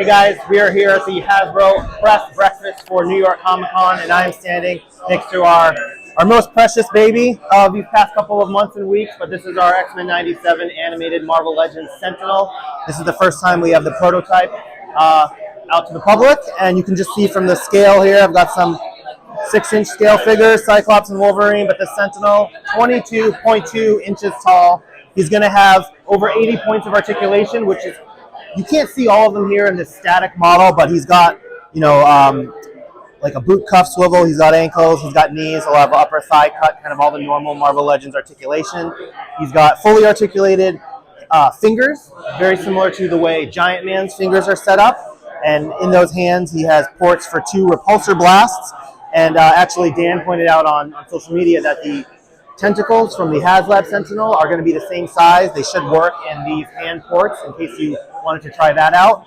Hey guys, we are here at the Hasbro Press breakfast for New York Comic Con, and I am standing next to our most precious baby of these past couple of months and weeks, but this is our X-Men 97 animated Marvel Legends Sentinel. This is the first time we have the prototype out to the public, and you can just see from the scale here, I've got some 6-inch scale figures, Cyclops and Wolverine, but the Sentinel, 22.2 inches tall. He's going to have over 80 points of articulation, which is, you can't see all of them here in this static model, but he's got, like a boot cuff swivel, he's got ankles, he's got knees, he'll have an upper thigh cut, kind of all the normal Marvel Legends articulation. He's got fully articulated fingers, very similar to the way Giant Man's fingers are set up. And in those hands, he has ports for 2 repulsor blasts. And actually, Dan pointed out on social media that the tentacles from the Haslab Sentinel are going to be the same size. They should work in these hand ports in case you wanted to try that out.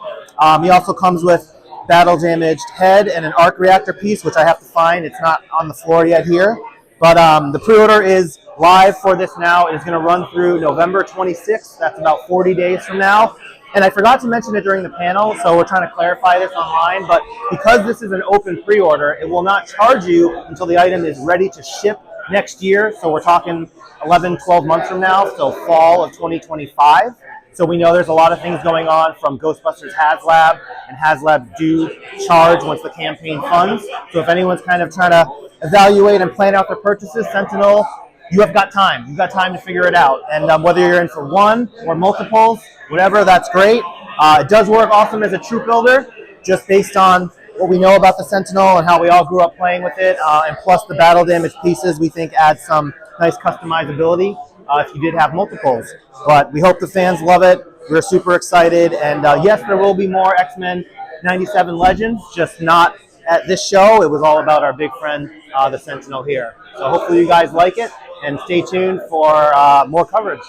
He also comes with battle-damaged head and an arc reactor piece, which I have to find. It's not on the floor yet here. But the pre-order is live for this now. It is going to run through November 26th. That's about 40 days from now. And I forgot to mention it during the panel, so we're trying to clarify this online. But because this is an open pre-order, it will not charge you until the item is ready to ship next year. So we're talking 11, 12 months from now, so fall of 2025. So we know there's a lot of things going on from Ghostbusters Haslab, and Haslab do charge once the campaign funds. So if anyone's kind of trying to evaluate and plan out their purchases, Sentinel, you have got time. You've got time to figure it out. And whether you're in for one or multiples, whatever, that's great. It does work awesome as a troop builder, just based on what we know about the Sentinel and how we all grew up playing with it. And plus the battle damage pieces, we think add some nice customizability if you did have multiples. But we hope the fans love it. We're super excited. And yes, there will be more X-Men 97 Legends, just not at this show. It was all about our big friend, the Sentinel here. So hopefully you guys like it, and stay tuned for more coverage.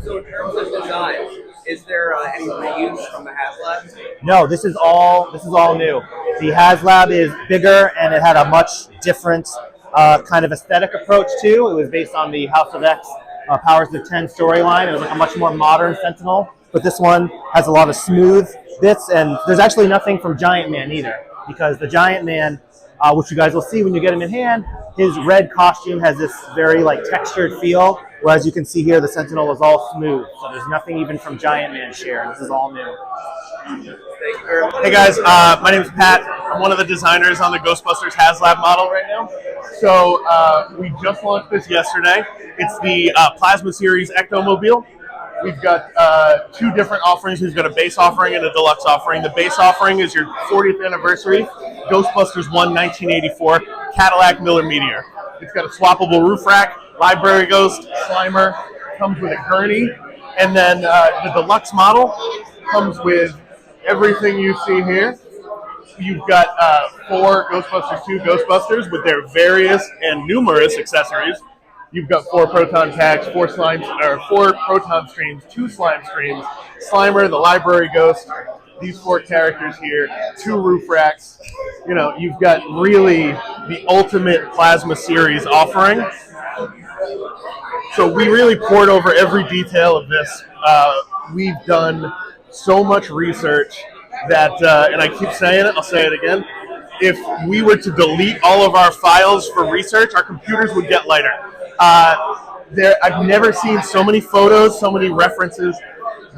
So in terms of design, is there any reuse from the Haslab? No, this is all new. The Haslab is bigger, and it had a much different kind of aesthetic approach too. It was based on the House of X Powers of 10 storyline. It was like a much more modern Sentinel, but this one has a lot of smooth bits, and there's actually nothing from Giant Man either, because the Giant Man, which you guys will see when you get him in hand, his red costume has this very like textured feel, whereas you can see here the Sentinel is all smooth. So there's nothing even from Giant Man share. This is all new. Hey guys, my name is Pat. I'm one of the designers on the Ghostbusters Haslab model right now. So we just launched this yesterday. It's the Plasma Series Ectomobile. We've got 2 different offerings. We've got a base offering and a deluxe offering. The base offering is your 40th anniversary Ghostbusters 1 1984 Cadillac Miller Meteor. It's got a swappable roof rack, library ghost, Slimer, comes with a gurney, and then the deluxe model comes with everything you see here. You've got 4 Ghostbusters 2 Ghostbusters with their various and numerous accessories. You've got 4 proton packs, 4 proton streams, 2 slime streams, Slimer, the library ghost, these 4 characters here, 2 roof racks. You know, you've got really the ultimate Plasma Series offering. So we really poured over every detail of this. We've done so much research that, and I keep saying it, I'll say it again, if we were to delete all of our files for research, our computers would get lighter. I've never seen so many photos, so many references.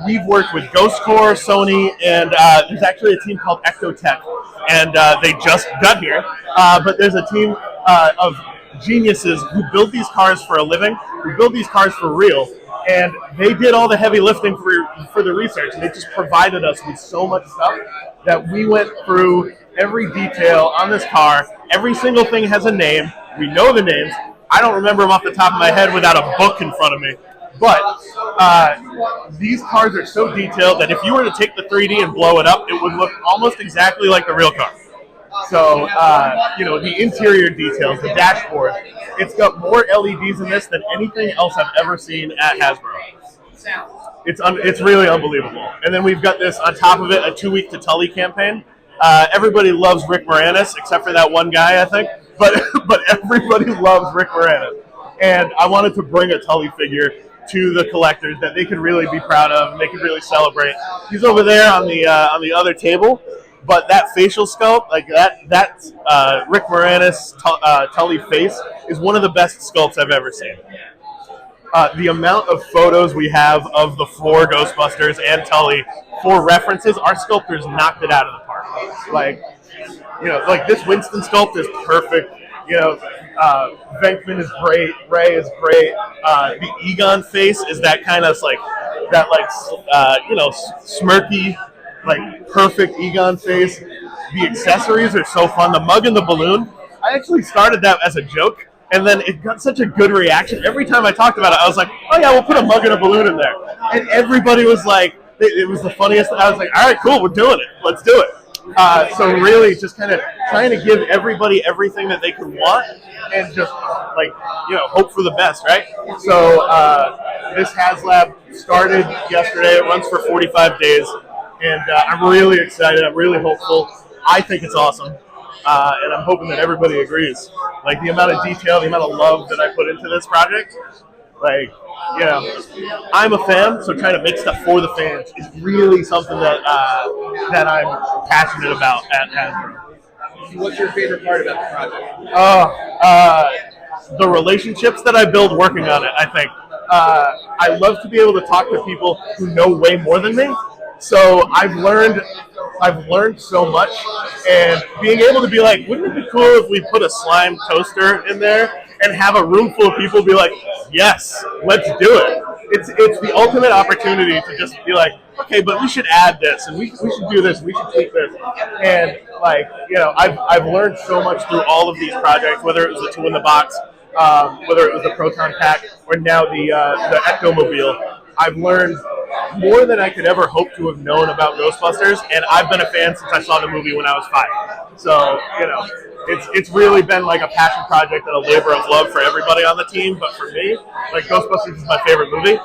We've worked with Ghost Corps, Sony, and there's actually a team called Ectotech, and they just got here. But there's a team of geniuses who build these cars for a living, who build these cars for real, and they did all the heavy lifting for the research, and they just provided us with so much stuff that we went through every detail on this car. Every single thing has a name. We know the names. I don't remember them off the top of my head without a book in front of me. But these cars are so detailed that if you were to take the 3D and blow it up, it would look almost exactly like the real car. So, the interior details, the dashboard, it's got more LEDs in this than anything else I've ever seen at Hasbro. It's really unbelievable. And then we've got this, on top of it, a 2-week to Tully campaign. Everybody loves Rick Moranis, except for that one guy, I think. But everybody loves Rick Moranis. And I wanted to bring a Tully figure to the collectors that they could really be proud of and they could really celebrate. He's over there on the other table, but that facial sculpt, like that Rick Moranis Tully face is one of the best sculpts I've ever seen. The amount of photos we have of the 4 Ghostbusters and Tully for references, our sculptors knocked it out of the park. Like, like this Winston sculpt is perfect. Venkman is great. Ray is great. The Egon face is that kind of smirky, like perfect Egon face. The accessories are so fun. The mug and the balloon. I actually started that as a joke. And then it got such a good reaction. Every time I talked about it, I was like, oh yeah, we'll put a mug and a balloon in there. And everybody was like, it was the funniest. I was like, all right, cool, we're doing it. Let's do it. So really just kind of trying to give everybody everything that they could want and just hope for the best, right? So this Haslab started yesterday. It runs for 45 days. And I'm really excited. I'm really hopeful. I think it's awesome. And I'm hoping that everybody agrees. Like the amount of detail, the amount of love that I put into this project, I'm a fan, so trying to make stuff for the fans is really something that that I'm passionate about at Hasbro. What's your favorite part about the project? The relationships that I build working on it, I think. I love to be able to talk to people who know way more than me. So I've learned so much, and being able to be like, wouldn't it be cool if we put a slime toaster in there and have a room full of people be like, yes, let's do it. It's the ultimate opportunity to just be like, okay, but we should add this, and we should do this, we should tweak this. And I've learned so much through all of these projects, whether it was the 2 in the box, whether it was the Proton Pack, or now the Ectomobile. I've learned more than I could ever hope to have known about Ghostbusters, and I've been a fan since I saw the movie when I was 5. So, it's really been like a passion project and a labor of love for everybody on the team, but for me, Ghostbusters is my favorite movie.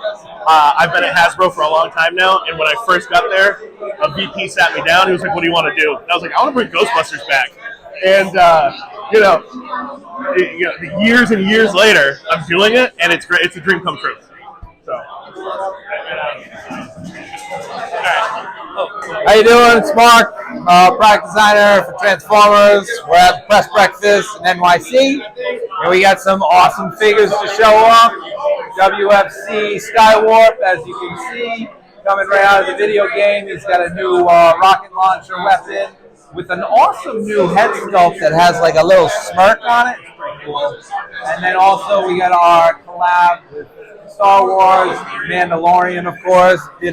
I've been at Hasbro for a long time now, and when I first got there, a VP sat me down. He was like, what do you want to do? And I was like, I want to bring Ghostbusters back. And, the years and years later, I'm doing it, and it's great. It's a dream come true. So. How you doing? It's Mark, product designer for Transformers. We're at the Press Breakfast in NYC, and we got some awesome figures to show off. WFC Skywarp, as you can see, coming right out of the video game. He's got a new rocket launcher weapon with an awesome new head sculpt that has like a little smirk on it. It's pretty cool. And then also we got our collab with Star Wars, Mandalorian, of course. I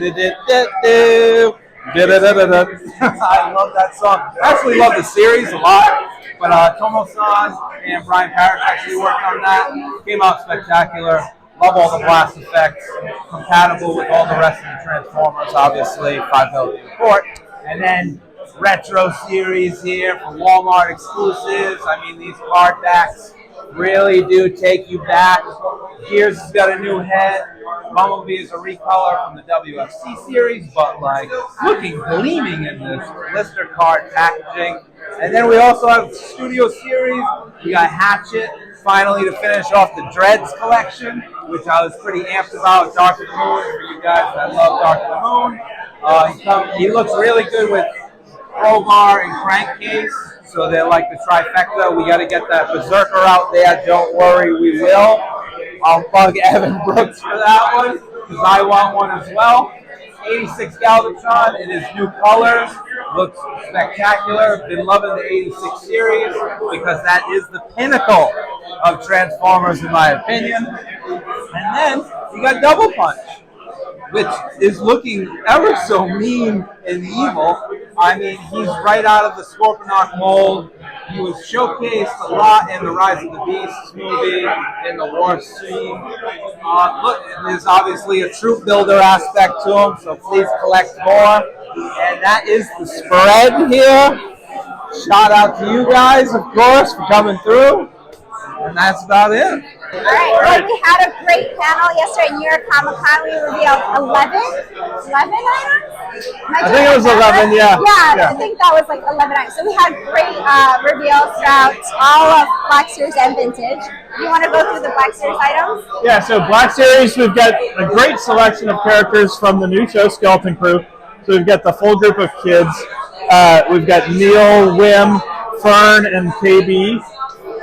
love that song. I actually love the series a lot, but Tomo-san and Brian Parrish actually worked on that. Came out spectacular. Love all the blast effects. Compatible with all the rest of the Transformers, obviously. 5 report. And then retro series here for Walmart exclusives. I mean, these card backs really do take you back. Gears has got a new head. Bumblebee is a recolor from the WFC series, but looking gleaming in this blister card packaging. And then we also have Studio Series. We got Hatchet finally to finish off the Dreads collection, which I was pretty amped about. Dark of the Moon for you guys that love Dark of the Moon. He looks really good with crowbar and crankcase. So they're like the trifecta. We got to get that Berserker out there. Don't worry, we will. I'll bug Evan Brooks for that one because I want one as well. 86 Galvatron in his new colors. Looks spectacular. Been loving the 86 series because that is the pinnacle of Transformers in my opinion. And then you got Double Punch, which is looking ever so mean and evil. I mean, he's right out of the Scorponok mold. He was showcased a lot in the Rise of the Beasts movie, in the War Scene. Look, there's obviously a troop builder aspect to him, so please collect more. And that is the spread here. Shout out to you guys, of course, for coming through. And that's about it. All right. Well, we had a great panel yesterday at New York Comic Con. We revealed 11 items. I think it was 11, yeah. Yeah, I think that was like 11 items. So we had great reveals throughout all of Black Series and Vintage. You want to go through the Black Series items? Yeah, so Black Series, we've got a great selection of characters from the new show, Skeleton Crew. So we've got the full group of kids. We've got Neil, Wim, Fern, and KB.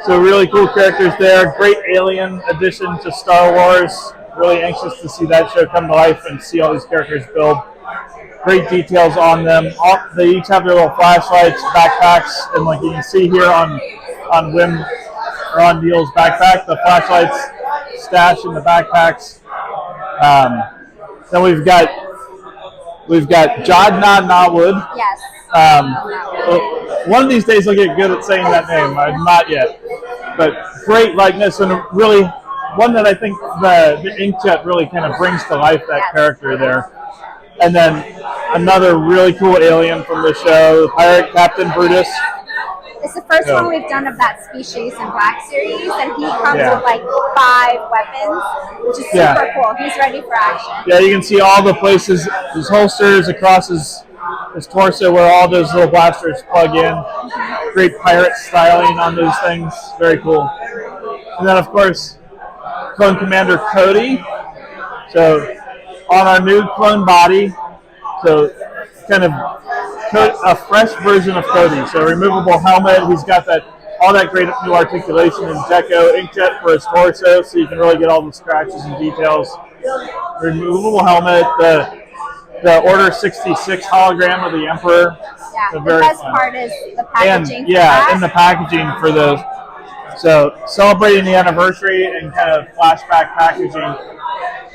So really cool characters there. Great alien addition to Star Wars. Really anxious to see that show come to life and see all these characters build. Great details on them. They each have their little flashlights, backpacks, and like you can see here on Wim or on Neil's backpack, the flashlights stashed in the backpacks. Then we've got Jod Nawood. Yes. One of these days I'll get good at saying that name. I'm not yet. But great likeness, and really one that I think the inkjet really kind of brings to life that character there. And then another really cool alien from the show, Pirate Captain Brutus. It's the first one we've done of that species in Black Series, and he comes with like 5 weapons, which is super cool. He's ready for action. Yeah, you can see all the places, his holsters across his torso where all those little blasters plug in. Great pirate styling on those things. Very cool. And then, of course, Clone Commander Cody. So, on our new clone body, so kind of a fresh version of Cody. So, removable helmet. He's got all that great new articulation in Deco inkjet for his torso, so you can really get all the scratches and details. Removable helmet. The Order 66 hologram of the Emperor. Yeah, the best part is the packaging. And the packaging for those. So celebrating the anniversary and kind of flashback packaging.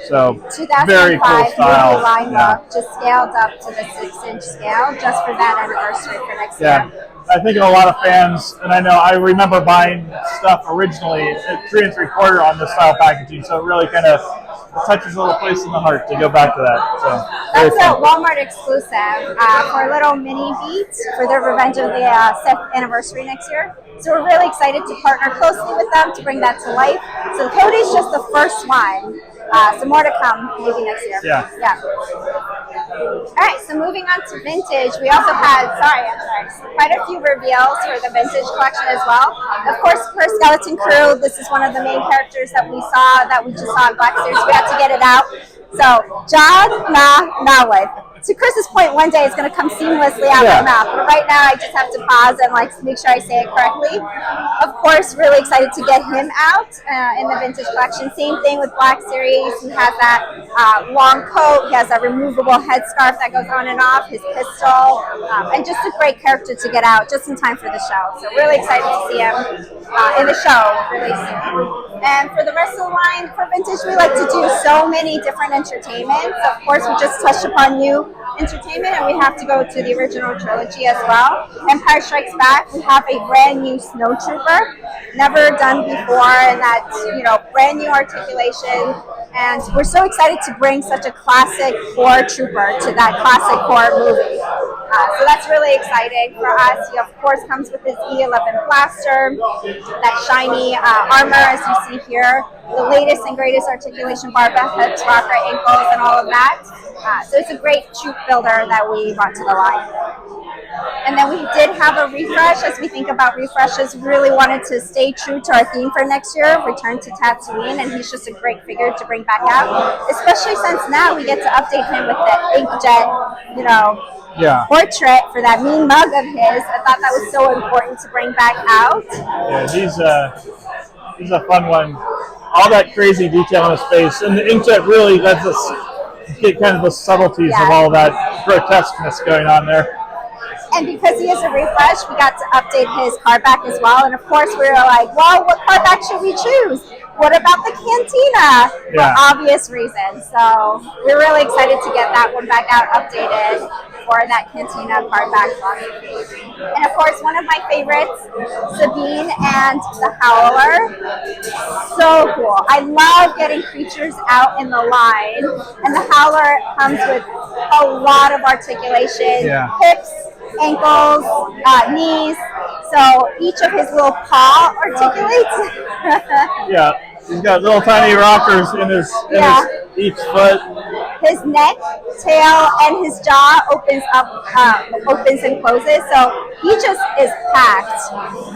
So 2005 very cool style. movie line look, just scaled up to the 6-inch scale just for that anniversary for next year. I think a lot of fans, and I remember buying stuff originally at 3 3/4 on this style packaging, so it really kind of touches a little place in the heart to go back to that. So that's a Walmart exclusive for a little mini beat for their Revenge of the Sith anniversary next year. So we're really excited to partner closely with them to bring that to life. So Cody's just the first one. So more to come maybe next year. Yeah. All right, so moving on to vintage, we also had, quite a few reveals for the vintage collection as well. Of course, for Skeleton Crew, this is one of the main characters that we just saw in Black Series. We had to get it out. So, Jod Nawood. To Chris's point, one day it's going to come seamlessly out of my mouth. But right now, I just have to pause and make sure I say it correctly. Of course, really excited to get him out in the vintage collection. Same thing with Black Series. He has that long coat. He has a removable headscarf that goes on and off. His pistol, and just a great character to get out just in time for the show. So really excited to see him in the show really soon. And for the rest of the line, for vintage, we like to do so many different entertainments. Of course, we just touched upon new entertainment, and we have to go to the original trilogy as well. Empire Strikes Back, we have a brand new snowtrooper, never done before, and that brand new articulation. And we're so excited to bring such a classic core trooper to that classic core movie. So that's really exciting for us. He, of course, comes with his E11 blaster, that shiny armor, as you see here, the latest and greatest articulation bar, hips, rocker, ankles, and all of that. So it's a great troop builder that we brought to the line. And then we did have a refresh. As we think about refreshes, we really wanted to stay true to our theme for next year, return to Tatooine, and he's just a great figure to bring back out, especially since now we get to update him with the inkjet, portrait for that mean mug of his. I thought that was so important to bring back out. Yeah, he's a fun one. All that crazy detail on his face, and the inkjet really lets us get kind of the subtleties of all that grotesqueness going on there. And because he is a refresh, we got to update his card back as well. And of course, we were like, well, what card back should we choose? What about the Cantina? For obvious reasons. So we're really excited to get that one back out updated for that Cantina card back. And of course, one of my favorites, Sabine and the Howler. So cool. I love getting creatures out in the line. And the Howler comes with a lot of articulation. Hips, ankles, knees. So each of his little paw articulates. He's got little tiny rockers in his each foot. His neck, tail, and his jaw opens and closes. So he just is packed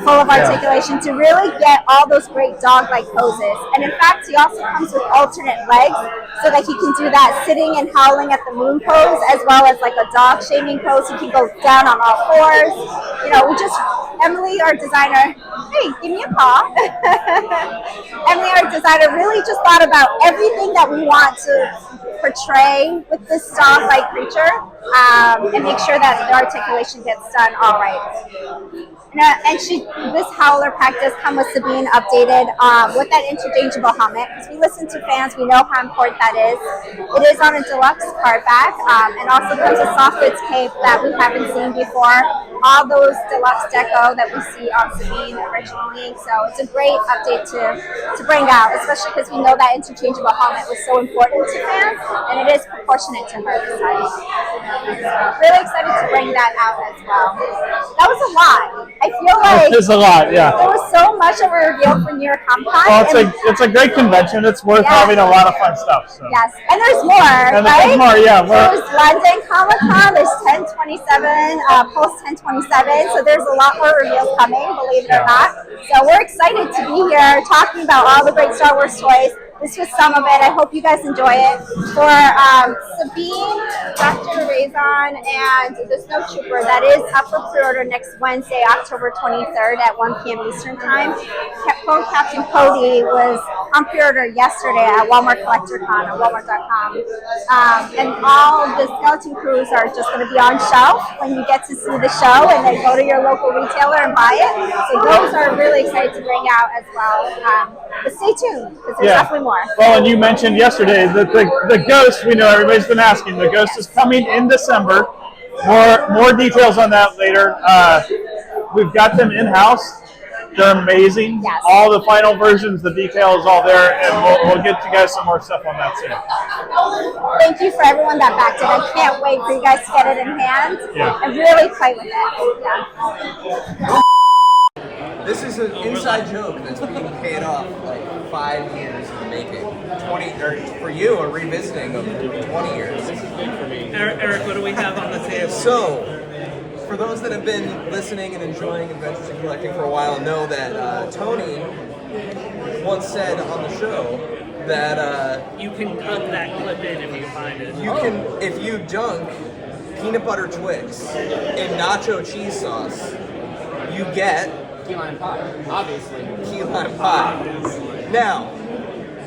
full of articulation to really get all those great dog-like poses. And in fact, he also comes with alternate legs so that he can do that sitting and howling at the moon pose, as well as like a dog shaming pose. He can go down on all fours. You know, Emily, our designer, hey, give me a paw. Emily, our designer, really just thought about everything that we want to portray with this dog-like creature, and make sure that the articulation gets done all right. And this Howler pack does come with Sabine updated with that interchangeable helmet, because we listen to fans, we know how important that is. It is on a deluxe card back, and also comes with soft goods cape that we haven't seen before. All those deluxe deco that we see on Sabine originally. So it's a great update to bring out, especially because we know that interchangeable helmet was so important to fans, and it is proportionate to her size. Really excited to bring that out as well. That was a lot. I feel like It's a lot, yeah. there was so much of a reveal for New York Comic Con. Well, it's a great convention. It's worth having a lot of fun stuff. So. Yes, and there's more, And right? there's more, yeah. There's London Comic Con, there's 1027, post 1027, so there's a lot more reveals coming, believe it or not. So we're excited to be here talking about all the great Star Wars toys. This was some of it. I hope you guys enjoy it. For Sabine, Dr. Raison, and the Snowtrooper, that is up for pre-order next Wednesday, October 23rd at 1 p.m. Eastern Time. Clone Captain Cody was on pre-order yesterday at Walmart Collector Con on Walmart.com. And all the skeleton crews are just going to be on shelf when you get to see the show, and then go to your local retailer and buy it. So those are really excited to bring out as well. But stay tuned, because there's definitely more. Well, and you mentioned yesterday that the Ghost, we know everybody's been asking, the Ghost is coming in December. More details on that later. We've got them in-house. They're amazing. Yes. All the final versions, the detail is all there, and we'll get you guys some more stuff on that soon. Thank you for everyone that backed it. I can't wait for you guys to get it in hand and really play with it. Yeah. This is an inside joke that's being paid off like 5 years in the making. 20, or for you, a revisiting of 20 years. This is big for me. Eric, what do we have on the table? So, for those that have been listening and enjoying Adventures in Collecting for a while, know that Tony once said on the show that you can cut that clip in if you find it. you can, if you dunk peanut butter Twix in nacho cheese sauce, you get key lime pie, obviously. Key lime pie. Now,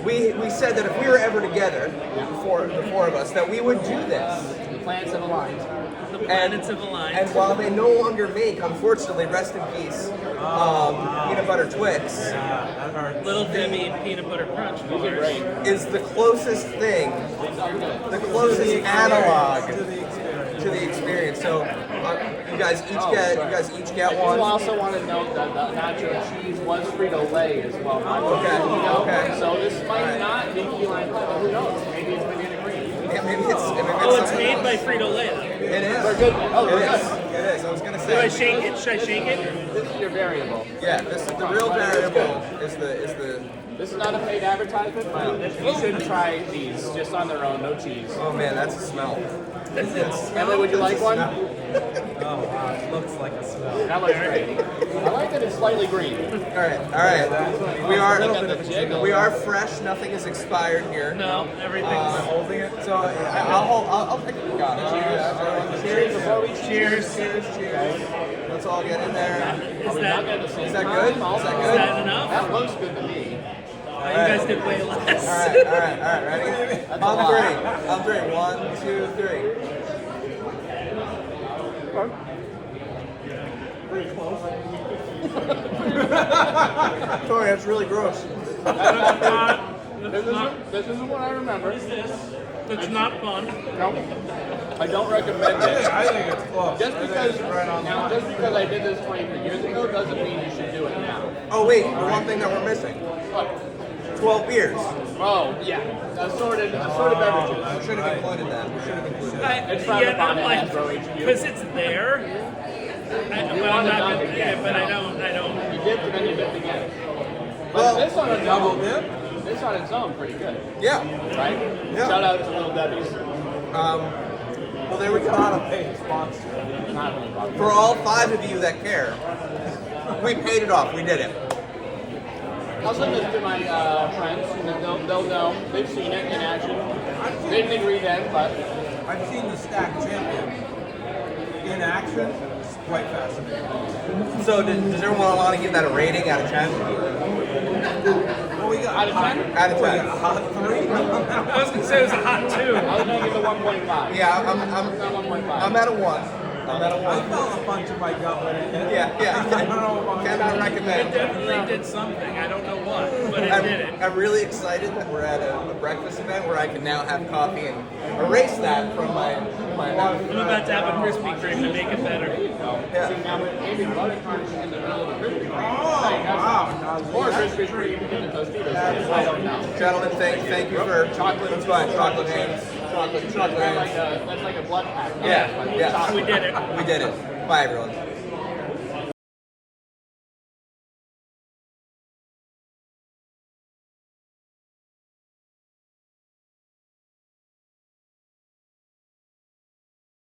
we said that if we were ever together, the four of us, that we would do this. The planets have aligned. The planets have aligned. And while they no longer make, unfortunately, rest in peace, peanut butter Twix, Little Debbie peanut butter crunch is the closest thing, the closest analog to the experience. So you guys each get one. You also want to note that the nacho cheese was Frito-Lay as well. Okay. So this might not be key lime pie. Who knows? Maybe it's banana cream. Maybe it's made by Frito-Lay though. It is. They're good. Oh, they're It good. is. I was gonna say. Do I shake it? Should I shake it? This is your variable. Yeah. The real variable is the. This is not a paid advertisement, but you should try these just on their own, no cheese. Oh man, that's a smell. Emily, would you like one? Oh wow, it looks like a smell. That looks great. I like that it's slightly green. All right. We are fresh. Nothing is expired here. No, everything's Holding it. So I'll take a got it. Cheers before we cheers. Let's all get in there. Is that Is that good? Is that Is good? that enough? That looks good to me. You guys did way less. All right. Ready? On three. 1, 2, 3. Pretty close. Sorry, that's really gross. This isn't what I remember. It's not fun. No, I don't recommend it. I think it's close. Just because I did this 23 years ago doesn't mean you should do it now. Oh wait, the one thing that we're missing. What? 12 beers. Oh yeah, assorted beverages. I should have included that. It's from the I'm like, Hasbro HQ. because it's there. But I don't. You dipped and then you dipped again. Well, this on a Double dip? on its own pretty good, Yeah. right? Yeah. Shout out to Little Debbie's. Well, there we go. Not a paid sponsor. Not really popular. For all 5 of you that care, we paid it off. We did it. I'll send this to my friends, and then they'll know. They've seen it in action. They didn't agree then, but I've seen the Stack Champion in action. It's quite fascinating. So, does everyone want to give that a rating out of 10? What we got? out of 10, Out of 10. A hot 3? I was gonna say it was a hot 2. I was gonna give it 1.5. Yeah, It's not 1.5. I'm at a 1. I'm at a I 1. felt a punch in my gut when it hit. Yeah. I don't know if I'm Cannot It recommend. definitely did something. I don't know what, but it did it. I'm really excited that we're at a breakfast event where I can now have coffee and erase that from my I'm about to have a Krispy Kreme to make it better. Yeah. See, now with maybe butter crunch in the middle of the Krispy Kreme. wow. Or Krispy Kreme in the Tostitos. I don't know. Gentlemen, thank you for Chocolate. That's fine. Chocolate hands. Chocolate That's hands. like a blood pack. Yeah. Like Yeah. chocolate. We did it. We did it. Bye, everyone.